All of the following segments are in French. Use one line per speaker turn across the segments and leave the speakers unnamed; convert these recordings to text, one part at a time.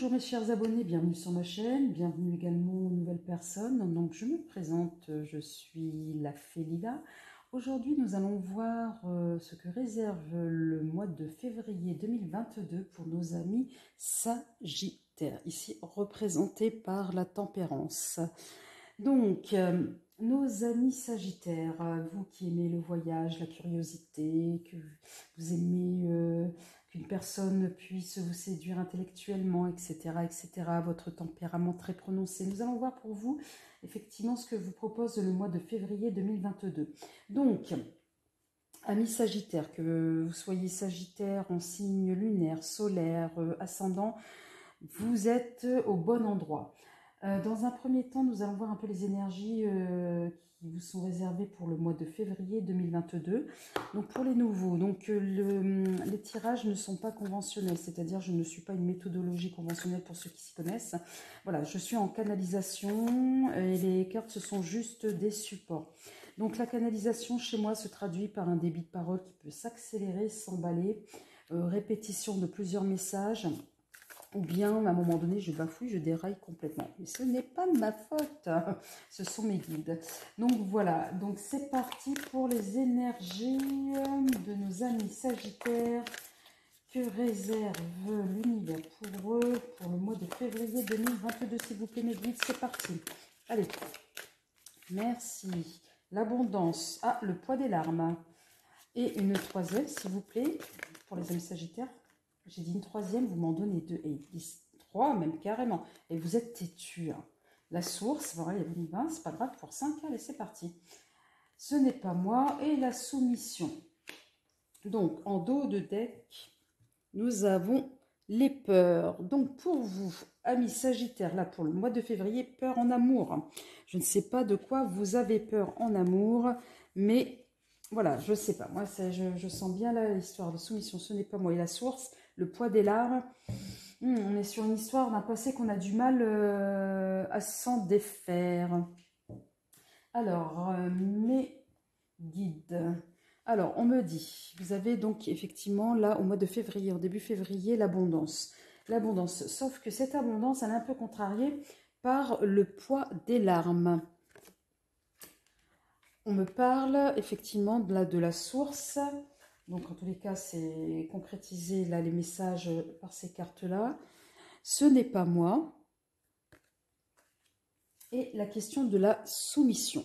Bonjour mes chers abonnés, bienvenue sur ma chaîne, bienvenue également aux nouvelles personnes. Donc je me présente, je suis la Fée Lila. Aujourd'hui nous allons voir ce que réserve le mois de février 2022 pour nos amis Sagittaires, ici représentés par la tempérance. Donc, nos amis Sagittaires, vous qui aimez le voyage, la curiosité, que vous aimez qu'une personne puisse vous séduire intellectuellement, etc., etc., votre tempérament très prononcé, nous allons voir pour vous effectivement ce que vous propose le mois de février 2022. Donc, amis Sagittaires, que vous soyez Sagittaire en signe lunaire, solaire, ascendant, vous êtes au bon endroit. Dans un premier temps, nous allons voir un peu les énergies qui vous sont réservées pour le mois de février 2022. Donc pour les nouveaux, donc, les tirages ne sont pas conventionnels, c'est-à-dire je ne suis pas une méthodologie conventionnelle pour ceux qui s'y connaissent. Voilà, je suis en canalisation et les cartes ce sont juste des supports. Donc la canalisation chez moi se traduit par un débit de parole qui peut s'accélérer, s'emballer, répétition de plusieurs messages. Ou bien, à un moment donné, je bafouille, je déraille complètement. Mais ce n'est pas de ma faute, ce sont mes guides. Donc voilà, donc c'est parti pour les énergies de nos amis Sagittaires. Que réserve l'univers pour eux pour le mois de février 2022, s'il vous plaît, mes guides, c'est parti. Allez, merci. L'abondance, le poids des larmes. Et une troisième, s'il vous plaît, pour les amis Sagittaires. J'ai dit une troisième, vous m'en donnez deux. Et trois, même carrément. Et vous êtes têtu. Hein. La source, voilà, il y a 20, c'est pas grave, pour 5, allez, c'est parti. Ce n'est pas moi. Et la soumission. Donc, en dos de deck, nous avons les peurs. Donc, pour vous, amis Sagittaires, là, pour le mois de février, peur en amour. Je ne sais pas de quoi vous avez peur en amour, mais... Voilà, je sais pas. Moi, je sens bien là l'histoire de soumission. Ce n'est pas moi. Et la source, le poids des larmes. On est sur une histoire d'un passé qu'on a du mal à s'en défaire. Alors, mes guides. Alors, on me dit, vous avez donc effectivement là, au mois de février, au début février, l'abondance. L'abondance, sauf que cette abondance, elle est un peu contrariée par le poids des larmes. On me parle effectivement de la source. Donc en tous les cas, c'est concrétisé là les messages par ces cartes-là. Ce n'est pas moi. Et la question de la soumission.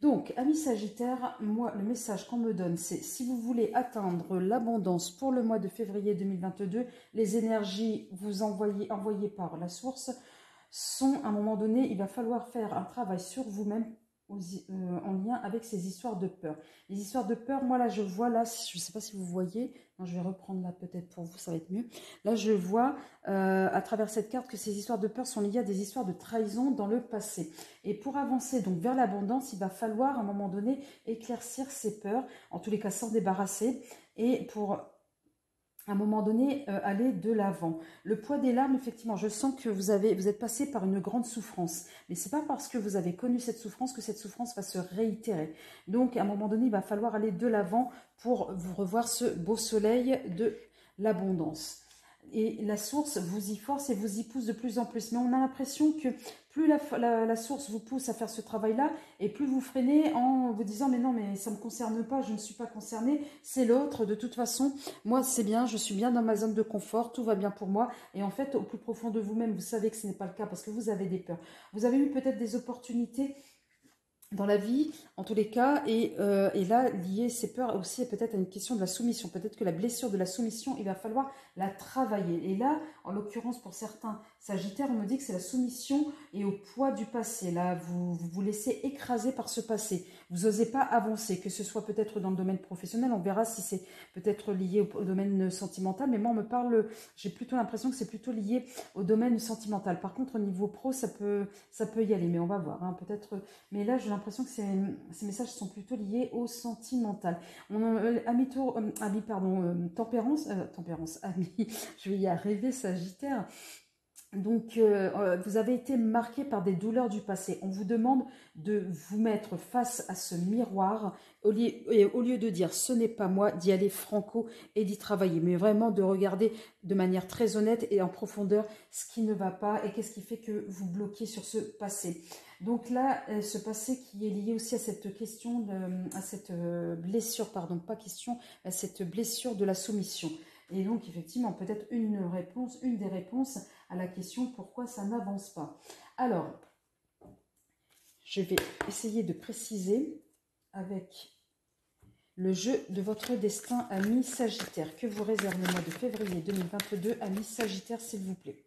Donc, amis Sagittaire, moi, le message qu'on me donne, c'est si vous voulez atteindre l'abondance pour le mois de février 2022, les énergies vous envoyées par la source sont, à un moment donné, il va falloir faire un travail sur vous-même en lien avec ces histoires de peur. Les histoires de peur, moi là je vois, là, je ne sais pas si vous voyez, non, je vais reprendre là peut-être pour vous, ça va être mieux. Là je vois à travers cette carte que ces histoires de peur sont liées à des histoires de trahison dans le passé. Et pour avancer donc vers l'abondance, il va falloir à un moment donné éclaircir ces peurs, en tous les cas s'en débarrasser, et pour... à un moment donné, aller de l'avant. Le poids des larmes, effectivement, je sens que vous êtes passé par une grande souffrance. Mais ce n'est pas parce que vous avez connu cette souffrance que cette souffrance va se réitérer. Donc, à un moment donné, il va falloir aller de l'avant pour vous revoir ce beau soleil de l'abondance. Et la source vous y force et vous y pousse de plus en plus. Mais on a l'impression que plus la source vous pousse à faire ce travail-là, et plus vous freinez en vous disant « mais non, mais ça ne me concerne pas, je ne suis pas concernée, c'est l'autre, de toute façon, moi c'est bien, je suis bien dans ma zone de confort, tout va bien pour moi. » Et en fait, au plus profond de vous-même, vous savez que ce n'est pas le cas parce que vous avez des peurs. Vous avez eu peut-être des opportunités dans la vie, en tous les cas, et là, lier ces peurs aussi peut-être à une question de la soumission. Peut-être que la blessure de la soumission, il va falloir la travailler. Et là, en l'occurrence, pour certains Sagittaires, on me dit que c'est la soumission et au poids du passé. Là, vous vous laissez écraser par ce passé. Vous n'osez pas avancer, que ce soit peut-être dans le domaine professionnel. On verra si c'est peut-être lié au domaine sentimental. Mais moi, on me parle, j'ai plutôt l'impression que c'est plutôt lié au domaine sentimental. Par contre, au niveau pro, ça peut y aller. Mais on va voir, hein, peut-être. Mais là, j'ai l'impression que ces messages sont plutôt liés au sentimental. Tempérance, je vais y arriver, Sagittaire. Donc, vous avez été marqué par des douleurs du passé. On vous demande de vous mettre face à ce miroir et au lieu de dire ce n'est pas moi, d'y aller franco et d'y travailler, mais vraiment de regarder de manière très honnête et en profondeur ce qui ne va pas et qu'est-ce qui fait que vous bloquez sur ce passé. Donc là, ce passé qui est lié aussi à cette question, à cette blessure, pardon, pas question, à cette blessure de la soumission. Et donc, effectivement, peut-être une des réponses à la question pourquoi ça n'avance pas. Alors, je vais essayer de préciser avec le jeu de votre destin, ami Sagittaire. Que vous réserve le mois de février 2022, ami Sagittaire, s'il vous plaît.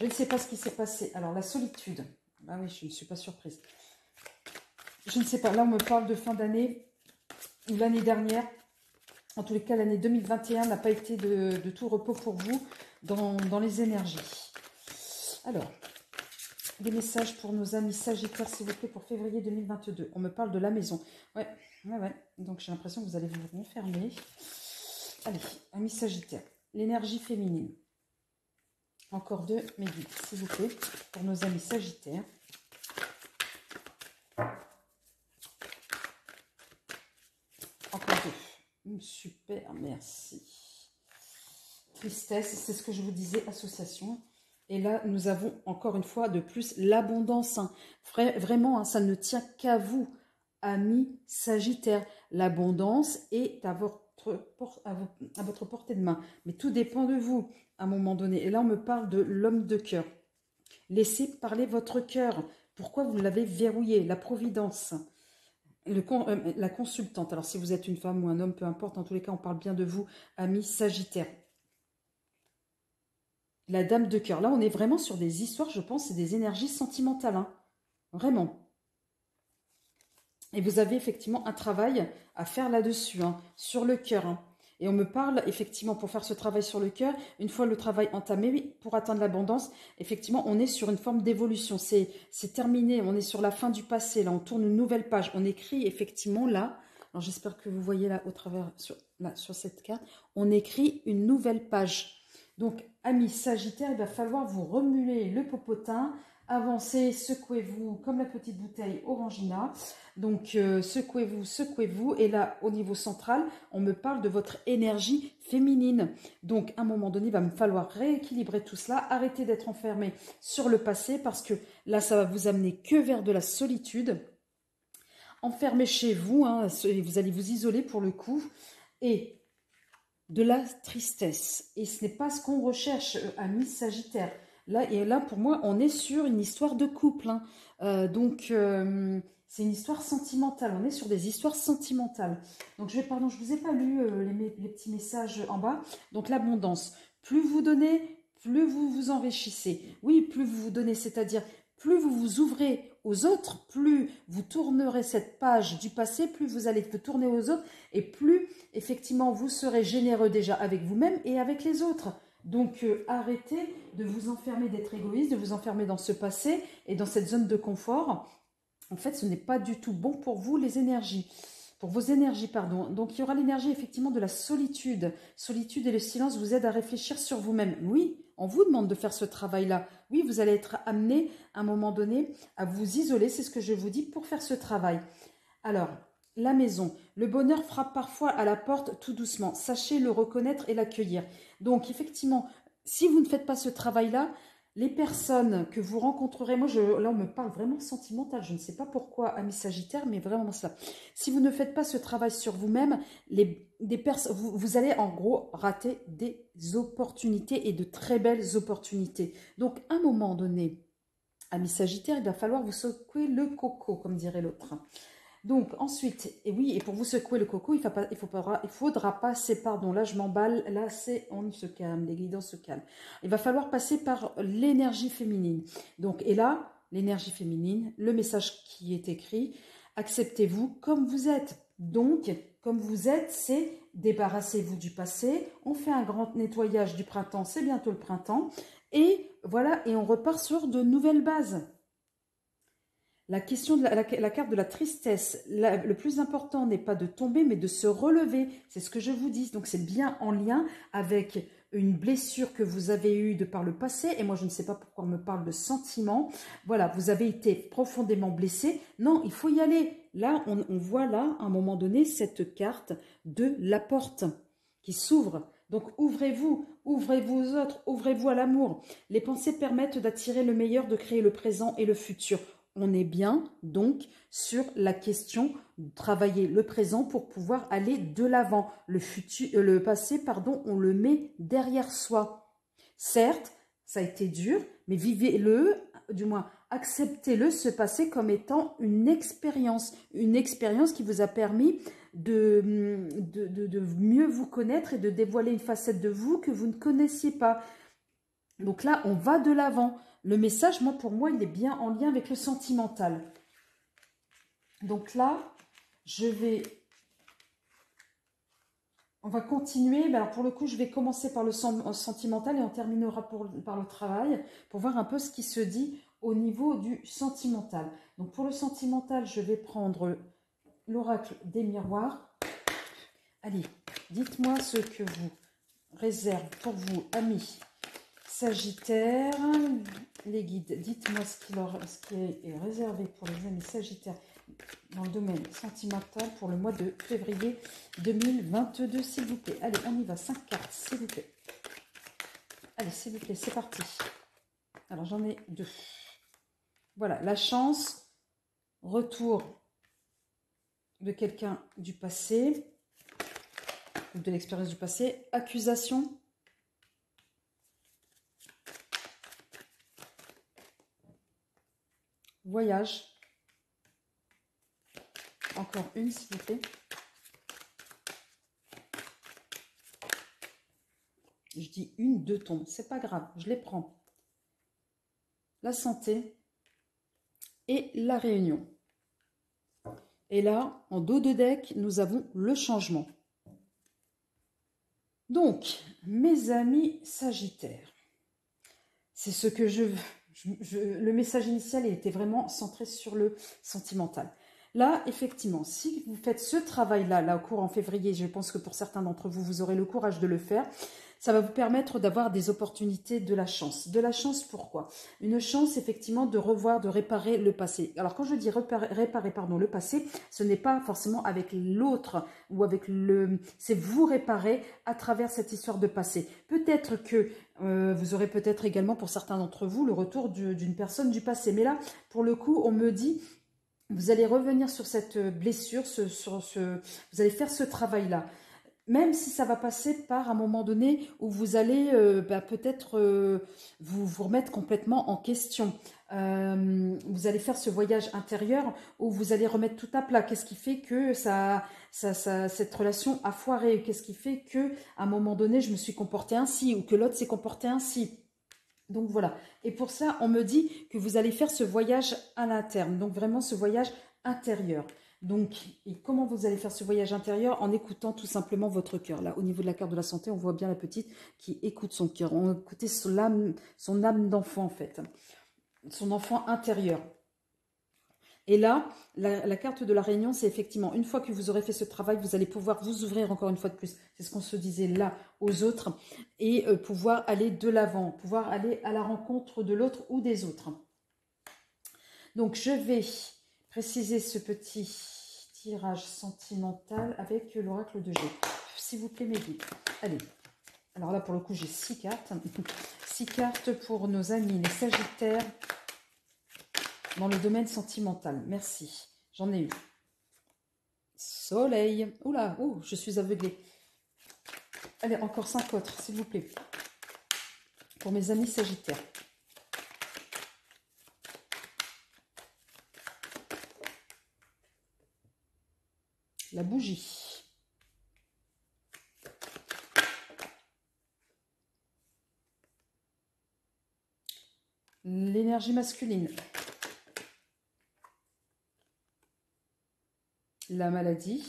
Je ne sais pas ce qui s'est passé. Alors, la solitude. Ah oui, je ne suis pas surprise. Je ne sais pas. Là, on me parle de fin d'année ou l'année dernière. En tous les cas, l'année 2021 n'a pas été de tout repos pour vous dans les énergies. Alors, des messages pour nos amis Sagittaires, s'il vous plaît, pour février 2022. On me parle de la maison. Ouais. Donc, j'ai l'impression que vous allez vous renfermer. Allez, amis Sagittaires. L'énergie féminine. Encore deux, mes guides, s'il vous plaît, pour nos amis Sagittaires. Encore deux. Super, merci. Tristesse, c'est ce que je vous disais, association. Et là, nous avons encore une fois de plus l'abondance. Hein. Vraiment, hein, ça ne tient qu'à vous, amis Sagittaire. L'abondance est à votre portée de main. Mais tout dépend de vous, à un moment donné. Et là, on me parle de l'homme de cœur. Laissez parler votre cœur. Pourquoi vous l'avez verrouillé? La providence. La consultante. Alors, si vous êtes une femme ou un homme, peu importe. En tous les cas, on parle bien de vous, amis Sagittaire. La dame de cœur. Là, on est vraiment sur des histoires, je pense, c'est des énergies sentimentales. Hein. Vraiment. Et vous avez effectivement un travail à faire là-dessus, hein, sur le cœur. Hein. Et on me parle, effectivement, pour faire ce travail sur le cœur, une fois le travail entamé, oui, pour atteindre l'abondance, effectivement, on est sur une forme d'évolution. C'est terminé, on est sur la fin du passé. Là, on tourne une nouvelle page. On écrit, effectivement, là, alors j'espère que vous voyez là, au travers, sur cette carte, on écrit une nouvelle page. Donc, amis Sagittaire, il va falloir vous remuer le popotin, avancez, secouez-vous comme la petite bouteille Orangina. Donc, secouez-vous. Et là, au niveau central, on me parle de votre énergie féminine. Donc, à un moment donné, il va me falloir rééquilibrer tout cela, arrêter d'être enfermé sur le passé parce que là, ça va vous amener que vers de la solitude. Enfermé chez vous, hein, vous allez vous isoler pour le coup. Et de la tristesse. Et ce n'est pas ce qu'on recherche, amis Sagittaire. Là, pour moi, on est sur une histoire de couple. Hein. C'est une histoire sentimentale. On est sur des histoires sentimentales. Donc, je vous ai pas lu les petits messages en bas. Donc, l'abondance. Plus vous donnez, plus vous vous enrichissez. Oui, plus vous vous donnez, c'est-à-dire plus vous vous ouvrez aux autres, plus vous tournerez cette page du passé, plus vous allez vous tourner aux autres et plus, effectivement, vous serez généreux déjà avec vous-même et avec les autres. Donc, arrêtez de vous enfermer, d'être égoïste, de vous enfermer dans ce passé et dans cette zone de confort. En fait, ce n'est pas du tout bon pour vous, les énergies. Pour vos énergies, pardon. Donc, il y aura l'énergie, effectivement, de la solitude. Solitude et le silence vous aident à réfléchir sur vous-même. Oui, on vous demande de faire ce travail-là. Oui, vous allez être amené, à un moment donné, à vous isoler, c'est ce que je vous dis, pour faire ce travail. Alors, la maison. Le bonheur frappe parfois à la porte tout doucement. Sachez le reconnaître et l'accueillir. Donc, effectivement, si vous ne faites pas ce travail-là, les personnes que vous rencontrerez, là on me parle vraiment sentimental, je ne sais pas pourquoi, amis Sagittaire, mais vraiment ça. Si vous ne faites pas ce travail sur vous-même, vous allez en gros rater des opportunités et de très belles opportunités. Donc, à un moment donné, amis Sagittaire, il va falloir vous secouer le coco, comme dirait l'autre. Donc ensuite, et oui, et pour vous secouer le coco, il faudra passer, pardon, là je m'emballe, là on se calme, les guidons se calment. Il va falloir passer par l'énergie féminine. Donc, et là, l'énergie féminine, le message qui est écrit, acceptez-vous comme vous êtes. Donc, comme vous êtes, c'est débarrassez-vous du passé, on fait un grand nettoyage du printemps, c'est bientôt le printemps, et voilà, et on repart sur de nouvelles bases. La question de la carte de la tristesse, le plus important n'est pas de tomber, mais de se relever. C'est ce que je vous dis. Donc, c'est bien en lien avec une blessure que vous avez eue de par le passé, et moi je ne sais pas pourquoi on me parle de sentiments. Voilà, vous avez été profondément blessé. Non, il faut y aller. Là, on voit là, à un moment donné, cette carte de la porte qui s'ouvre. Donc ouvrez-vous, ouvrez-vous aux autres, ouvrez-vous à l'amour. Les pensées permettent d'attirer le meilleur, de créer le présent et le futur. On est bien donc sur la question de travailler le présent pour pouvoir aller de l'avant. Le passé, pardon, on le met derrière soi. Certes, ça a été dur, mais vivez-le, du moins acceptez-le, ce passé comme étant une expérience qui vous a permis de mieux vous connaître et de dévoiler une facette de vous que vous ne connaissiez pas. Donc là, on va de l'avant. Le message, pour moi, il est bien en lien avec le sentimental. Donc là, on va continuer. Alors pour le coup, je vais commencer par le sentimental et on terminera par le travail pour voir un peu ce qui se dit au niveau du sentimental. Donc pour le sentimental, je vais prendre l'oracle des miroirs. Allez, dites-moi ce que vous réserve pour vous, amis Sagittaire. Les guides, dites-moi ce qui est réservé pour les amis Sagittaires dans le domaine sentimental pour le mois de février 2022, s'il vous plaît. Allez, on y va, 5 cartes, s'il vous plaît. Allez, s'il vous plaît, c'est parti. Alors, j'en ai 2. Voilà, la chance, retour de quelqu'un du passé, ou de l'expérience du passé, accusation, voyage, encore une, s'il vous plaît. Je dis une, 2 tombes, c'est pas grave, je les prends. La santé et la réunion. Et là, en dos de deck, nous avons le changement. Donc, mes amis Sagittaires, c'est ce que je veux. Le message initial était vraiment centré sur le sentimental. Là, effectivement, si vous faites ce travail-là, là, au cours en février, je pense que pour certains d'entre vous, vous aurez le courage de le faire. Ça va vous permettre d'avoir des opportunités, de la chance. De la chance, pourquoi? Une chance, effectivement, de revoir, de réparer le passé. Alors, quand je dis réparer le passé, ce n'est pas forcément avec l'autre ou avec le... C'est vous réparer à travers cette histoire de passé. Peut-être que vous aurez peut-être également, pour certains d'entre vous, le retour d'une personne du passé. Mais là, pour le coup, on me dit... Vous allez revenir sur cette blessure, vous allez faire ce travail-là. Même si ça va passer par un moment donné où vous allez peut-être vous remettre complètement en question. Vous allez faire ce voyage intérieur où vous allez remettre tout à plat. Qu'est-ce qui fait que cette relation a foiré? Qu'est-ce qui fait que à un moment donné, je me suis comportée ainsi ou que l'autre s'est comporté ainsi? Donc voilà, et pour ça, on me dit que vous allez faire ce voyage à l'interne, donc vraiment ce voyage intérieur. Donc, et comment vous allez faire ce voyage intérieur? En écoutant tout simplement votre cœur. Là, au niveau de la carte de la santé, on voit bien la petite qui écoute son cœur. On écoute son âme d'enfant en fait, son enfant intérieur. Et là, la carte de la réunion, c'est effectivement, une fois que vous aurez fait ce travail, vous allez pouvoir vous ouvrir encore une fois de plus. C'est ce qu'on se disait là aux autres. Et pouvoir aller de l'avant, pouvoir aller à la rencontre de l'autre ou des autres. Donc, je vais préciser ce petit tirage sentimental avec l'oracle de G. S'il vous plaît, mes guides. Allez. Alors là, pour le coup, j'ai 6 cartes. 6 cartes pour nos amis, les Sagittaires. Dans le domaine sentimental. Merci. J'en ai eu. Soleil. Oula, oh, je suis aveuglée. Allez, encore 5 autres, s'il vous plaît. Pour mes amis Sagittaires. La bougie. L'énergie masculine. La maladie.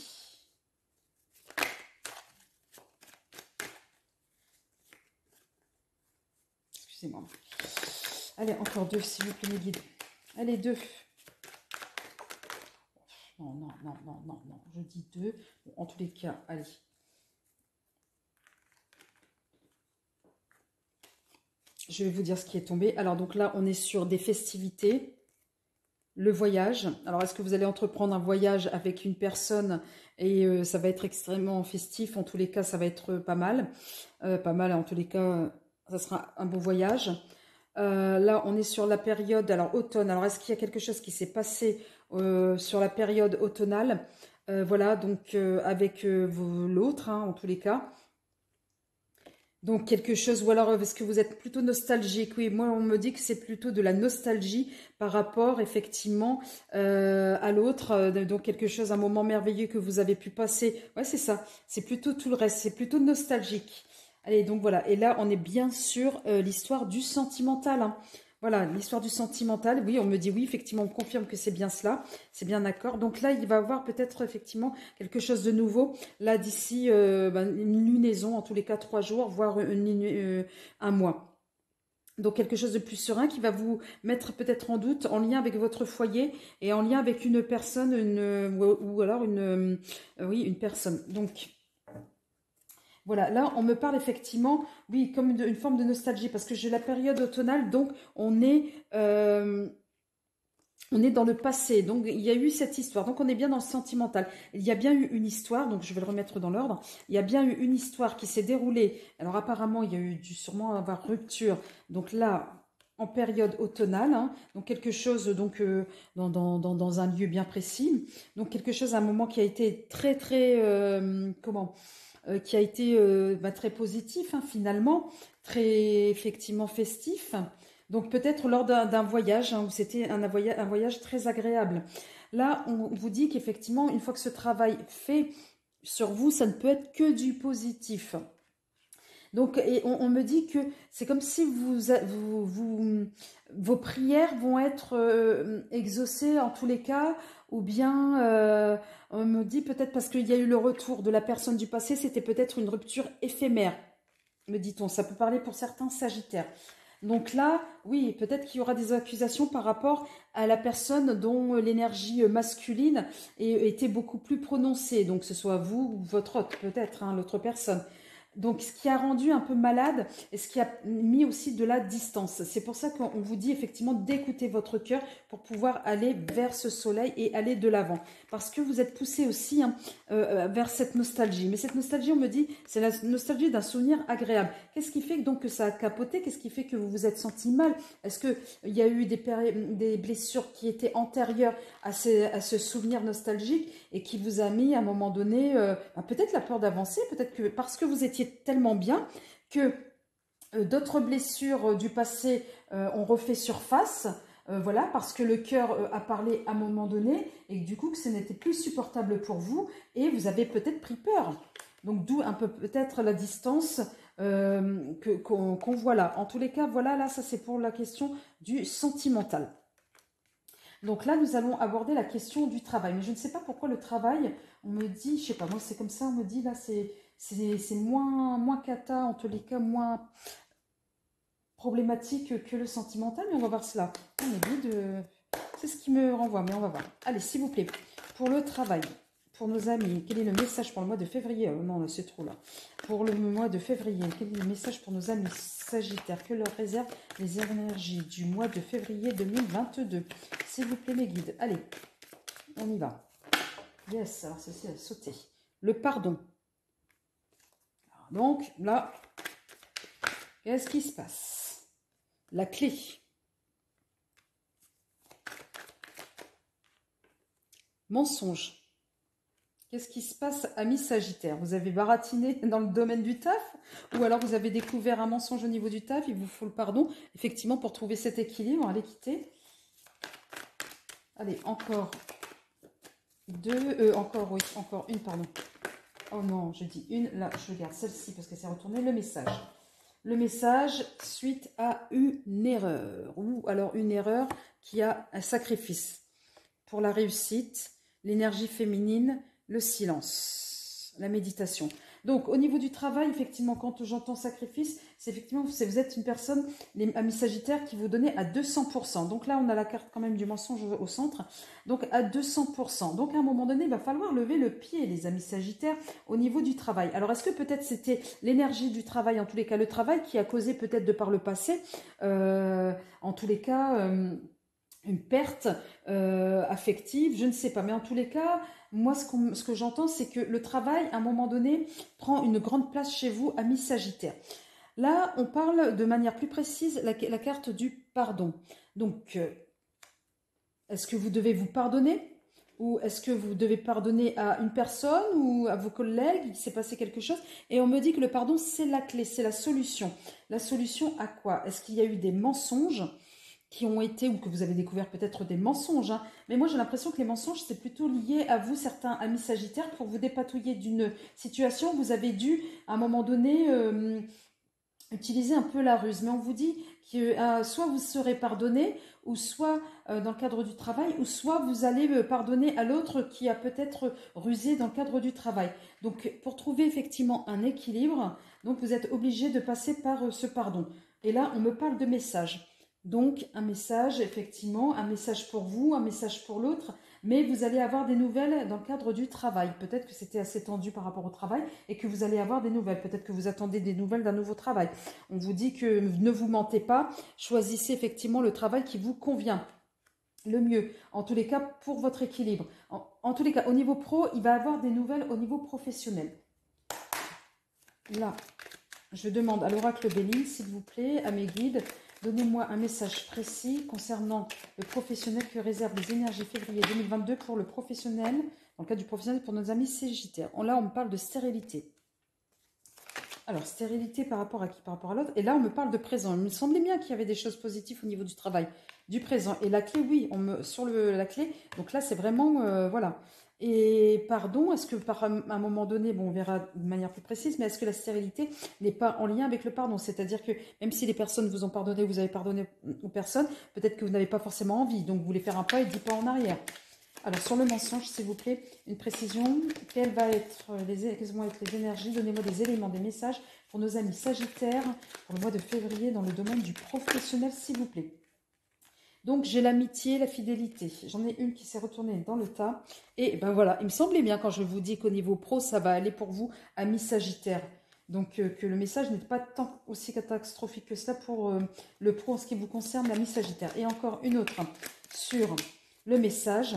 Excusez-moi. Allez, encore 2, s'il vous plaît, mes guides. Allez, 2. Non, non, non, non, non, non. Je dis 2. Bon, en tous les cas, allez. Je vais vous dire ce qui est tombé. Alors, donc là, on est sur des festivités, le voyage. Alors, est-ce que vous allez entreprendre un voyage avec une personne et ça va être extrêmement festif? En tous les cas, ça va être pas mal. Pas mal, en tous les cas, ça sera un beau voyage. Là, on est sur la période, alors automne. Alors, est-ce qu'il y a quelque chose qui s'est passé sur la période automnale? Voilà, donc avec l'autre, hein, en tous les cas. Donc quelque chose, ou alors est-ce que vous êtes plutôt nostalgique? Oui, moi on me dit que c'est plutôt de la nostalgie par rapport effectivement à l'autre. Donc quelque chose, un moment merveilleux que vous avez pu passer. Ouais, c'est ça, c'est plutôt tout le reste, c'est plutôt nostalgique. Allez, donc voilà, et là on est bien sur l'histoire du sentimental, hein. Voilà, l'histoire du sentimental, oui, on me dit oui, effectivement, on confirme que c'est bien cela, c'est bien d'accord. Donc là, il va y avoir peut-être effectivement quelque chose de nouveau. Là, d'ici une lunaison, en tous les cas 3 jours, voire un mois. Donc quelque chose de plus serein qui va vous mettre peut-être en doute en lien avec votre foyer et en lien avec une personne, ou alors oui, une personne. Donc voilà, là on me parle effectivement, oui, comme une forme de nostalgie parce que j'ai la période automnale, donc on est dans le passé, donc il y a eu cette histoire, donc on est bien dans le sentimental. Il y a bien eu une histoire, donc je vais le remettre dans l'ordre. Il y a bien eu une histoire qui s'est déroulée. Alors apparemment, il y a eu dû sûrement avoir rupture. Donc là, en période automnale, hein, donc quelque chose donc dans un lieu bien précis. Donc quelque chose à un moment qui a été très très qui a été très positif, hein, finalement, très effectivement festif. Donc peut-être lors d'un voyage, hein, où c'était un voyage très agréable. Là, on vous dit qu'effectivement, une fois que ce travail fait sur vous, ça ne peut être que du positif. Donc, et on me dit que c'est comme si vos prières vont être exaucées en tous les cas, ou bien on me dit peut-être parce qu'il y a eu le retour de la personne du passé, c'était peut-être une rupture éphémère, me dit-on. Ça peut parler pour certains sagittaires. Donc là, oui, peut-être qu'il y aura des accusations par rapport à la personne dont l'énergie masculine était beaucoup plus prononcée. Donc, que ce soit vous ou votre autre, peut-être, hein, l'autre personne. Donc, ce qui a rendu un peu malade et ce qui a mis aussi de la distance. C'est pour ça qu'on vous dit effectivement d'écouter votre cœur pour pouvoir aller vers ce soleil et aller de l'avant. Parce que vous êtes poussé aussi, hein, vers cette nostalgie. Mais cette nostalgie, on me dit, c'est la nostalgie d'un souvenir agréable. Qu'est-ce qui fait donc que ça a capoté? Qu'est-ce qui fait que vous vous êtes senti mal? Est-ce qu'il y a eu des blessures qui étaient antérieures à ce souvenir nostalgique et qui vous a mis à un moment donné, peut-être la peur d'avancer, peut-être que parce que vous étiez tellement bien que d'autres blessures du passé ont refait surface, voilà, parce que le cœur a parlé à un moment donné et que du coup que ce n'était plus supportable pour vous et vous avez peut-être pris peur. Donc d'où un peu peut-être la distance qu'on voit là. En tous les cas, voilà, là, ça c'est pour la question du sentimental. Donc là, nous allons aborder la question du travail. Mais je ne sais pas pourquoi le travail, on me dit, je sais pas, moi c'est comme ça, on me dit là, c'est moins cata, en tous les cas, moins problématique que le sentimental, mais on va voir cela. On me dit c'est ce qui me renvoie, mais on va voir. Allez, s'il vous plaît, pour le travail, pour nos amis, quel est le message pour le mois de février? Non, c'est trop là. Pour le mois de février, quel est le message pour nos amis Sagittaires? Que leur réservent les énergies du mois de février 2022? S'il vous plaît, mes guides. Allez, on y va. Yes, alors ceci a sauté. Le pardon. Alors, donc, là, qu'est-ce qui se passe? La clé. Mensonge. Qu'est-ce qui se passe, amis Sagittaires? Vous avez baratiné dans le domaine du taf? Ou alors vous avez découvert un mensonge au niveau du taf, il vous faut le pardon. Effectivement, pour trouver cet équilibre, allez quitter. Allez, encore deux, encore une, pardon. Oh non, je dis une, là, je garde celle-ci parce que c'est retourné le message. Le message suite à une erreur, ou alors une erreur qui a un sacrifice. Pour la réussite, l'énergie féminine, le silence, la méditation. Donc, au niveau du travail, effectivement, quand j'entends sacrifice, c'est effectivement, vous êtes une personne, les amis Sagittaires, qui vous donnez à 200%. Donc là, on a la carte quand même du mensonge au centre. Donc, à 200%. Donc, à un moment donné, il va falloir lever le pied, les amis Sagittaires, au niveau du travail. Alors, est-ce que peut-être c'était l'énergie du travail, en tous les cas, le travail qui a causé peut-être de par le passé, en tous les cas... une perte affective, je ne sais pas. Mais en tous les cas, moi, ce que j'entends, c'est que le travail, à un moment donné, prend une grande place chez vous, amis Sagittaire. Là, on parle de manière plus précise la carte du pardon. Donc, est-ce que vous devez vous pardonner? Ou est-ce que vous devez pardonner à une personne ou à vos collègues? Il s'est passé quelque chose. Et on me dit que le pardon, c'est la clé, c'est la solution. La solution à quoi? Est-ce qu'il y a eu des mensonges qui ont été, ou que vous avez découvert peut-être des mensonges, hein. Mais moi j'ai l'impression que les mensonges c'est plutôt lié à vous, certains amis Sagittaires, pour vous dépatouiller d'une situation. Vous avez dû à un moment donné utiliser un peu la ruse, mais on vous dit que soit vous serez pardonné, ou soit dans le cadre du travail, ou soit vous allez pardonner à l'autre qui a peut-être rusé dans le cadre du travail. Donc pour trouver effectivement un équilibre, donc vous êtes obligé de passer par ce pardon. Et là on me parle de message. Donc un message, effectivement, un message pour vous, un message pour l'autre, mais vous allez avoir des nouvelles dans le cadre du travail. Peut-être que c'était assez tendu par rapport au travail et que vous allez avoir des nouvelles. Peut-être que vous attendez des nouvelles d'un nouveau travail. On vous dit que ne vous mentez pas, choisissez effectivement le travail qui vous convient le mieux, en tous les cas pour votre équilibre. En tous les cas, au niveau pro, il va y avoir des nouvelles au niveau professionnel. Là, je demande à l'oracle Béline, s'il vous plaît, à mes guides, donnez-moi un message précis concernant le professionnel que réservent les énergies février 2022 pour le professionnel, dans le cas du professionnel pour nos amis sagittaires. Là, on me parle de stérilité. Alors, stérilité par rapport à qui? Par rapport à l'autre. Et là, on me parle de présent. Il me semblait bien qu'il y avait des choses positives au niveau du travail, du présent. Et la clé, oui, sur la clé. Donc là, c'est vraiment, voilà. Et pardon, est-ce que par un moment donné, bon, on verra de manière plus précise, mais est-ce que la stérilité n'est pas en lien avec le pardon? C'est-à-dire que même si les personnes vous ont pardonné, vous avez pardonné aux personnes, peut-être que vous n'avez pas forcément envie. Donc, vous voulez faire un pas et 10 pas en arrière. Alors, sur le mensonge, s'il vous plaît, une précision. Quelles vont être les énergies? Donnez-moi des éléments, des messages pour nos amis sagittaires pour le mois de février dans le domaine du professionnel, s'il vous plaît. Donc, j'ai l'amitié, la fidélité. J'en ai une qui s'est retournée dans le tas. Et ben voilà, il me semblait bien quand je vous dis qu'au niveau pro, ça va aller pour vous, amis sagittaires. Donc, que le message n'est pas tant aussi catastrophique que cela pour le pro en ce qui vous concerne, amis sagittaires. Et encore une autre sur le message,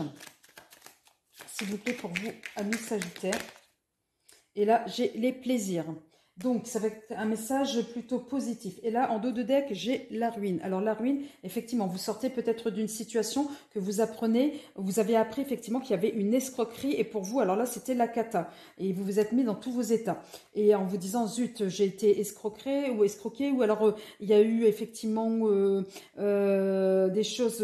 s'il vous plaît, pour vous, amis sagittaires. Et là, j'ai les plaisirs. Donc, ça va être un message plutôt positif. Et là, en dos de deck, j'ai la ruine. Alors, la ruine, effectivement, vous sortez peut-être d'une situation que vous apprenez. Vous avez appris, effectivement, qu'il y avait une escroquerie. Et pour vous, alors là, c'était la cata. Et vous vous êtes mis dans tous vos états. Et en vous disant, zut, j'ai été escroqué. Ou alors, il y a eu, effectivement, des choses...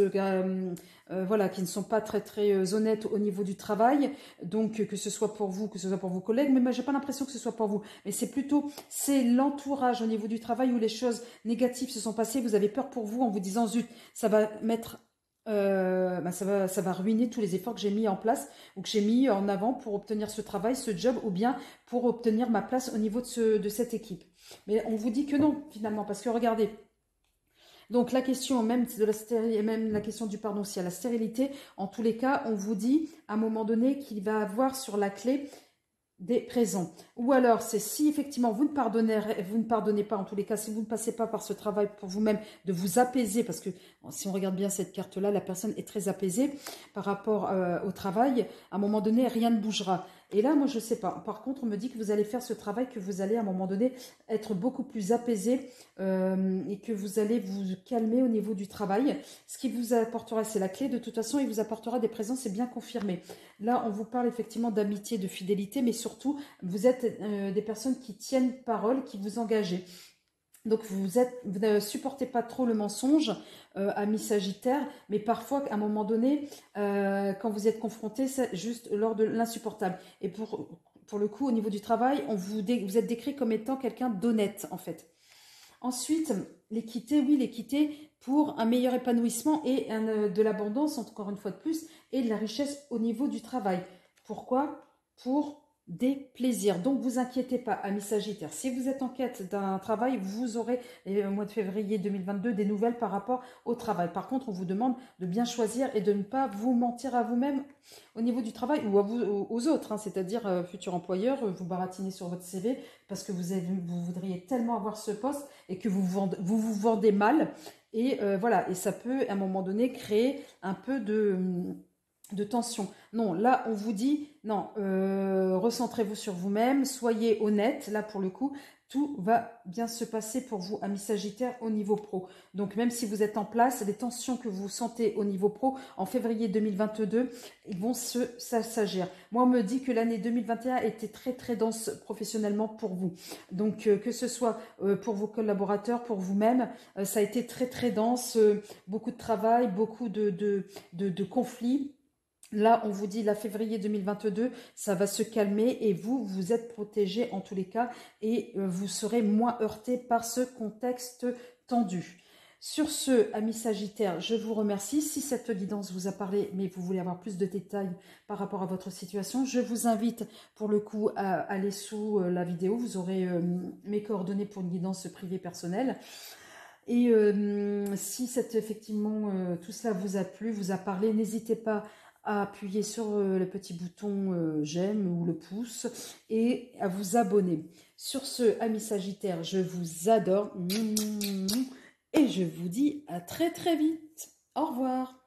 voilà, qui ne sont pas très très honnêtes au niveau du travail, donc que ce soit pour vous, que ce soit pour vos collègues, mais moi j'ai pas l'impression que ce soit pour vous, mais c'est l'entourage au niveau du travail où les choses négatives se sont passées, vous avez peur pour vous en vous disant zut, ça va mettre ça va ruiner tous les efforts que j'ai mis en place ou que j'ai mis en avant pour obtenir ce travail, ce job, ou bien pour obtenir ma place au niveau de cette équipe. Mais on vous dit que non finalement, parce que regardez. Donc la question même de la stérilité, même la question du pardon, si à la stérilité, en tous les cas, on vous dit à un moment donné qu'il va avoir sur la clé des présents. Ou alors, c'est si effectivement vous ne pardonnez pas, en tous les cas, si vous ne passez pas par ce travail pour vous-même, de vous apaiser, parce que si on regarde bien cette carte-là, la personne est très apaisée par rapport au travail, à un moment donné, rien ne bougera. Et là, moi, je ne sais pas. Par contre, on me dit que vous allez faire ce travail, que vous allez, à un moment donné, être beaucoup plus apaisé et que vous allez vous calmer au niveau du travail. Ce qui vous apportera, c'est la clé. De toute façon, il vous apportera des présents, c'est bien confirmé. Là, on vous parle effectivement d'amitié, de fidélité, mais surtout, vous êtes des personnes qui tiennent parole, qui vous engagez. Donc, vous ne supportez pas trop le mensonge, amis Sagittaire, mais parfois, à un moment donné, quand vous êtes confronté, c'est juste lors de l'insupportable. Et pour le coup, au niveau du travail, vous êtes décrit comme étant quelqu'un d'honnête, en fait. Ensuite, l'équité, oui, l'équité pour un meilleur épanouissement et de l'abondance, encore une fois de plus, et de la richesse au niveau du travail. Pourquoi? Pour des plaisirs. Donc, vous inquiétez pas, amis Sagittaires. Si vous êtes en quête d'un travail, vous aurez, au mois de février 2022, des nouvelles par rapport au travail. Par contre, on vous demande de bien choisir et de ne pas vous mentir à vous-même au niveau du travail ou à vous, aux autres, hein, c'est-à-dire futur employeur, vous baratinez sur votre CV parce que vous voudriez tellement avoir ce poste et que vous vendez mal. Et voilà, et ça peut, à un moment donné, créer un peu de tension. Non, là, on vous dit, non, recentrez-vous sur vous-même, soyez honnête, là, pour le coup, tout va bien se passer pour vous, amis Sagittaires, au niveau pro. Donc, même si vous êtes en place, les tensions que vous sentez au niveau pro, en février 2022, ils vont s'agir. Moi, on me dit que l'année 2021 était très, très dense professionnellement pour vous. Donc, que ce soit pour vos collaborateurs, pour vous-même, ça a été très, très dense, beaucoup de travail, beaucoup de conflits. Là, on vous dit, la février 2022, ça va se calmer et vous êtes protégés en tous les cas et vous serez moins heurtés par ce contexte tendu. Sur ce, amis Sagittaires, je vous remercie. Si cette guidance vous a parlé, mais vous voulez avoir plus de détails par rapport à votre situation, je vous invite pour le coup à aller sous la vidéo. Vous aurez mes coordonnées pour une guidance privée personnelle. Et si effectivement tout cela vous a plu, vous a parlé, n'hésitez pas à appuyer sur le petit bouton j'aime ou le pouce et à vous abonner. Sur ce, amis Sagittaires, je vous adore et je vous dis à très très vite. Au revoir.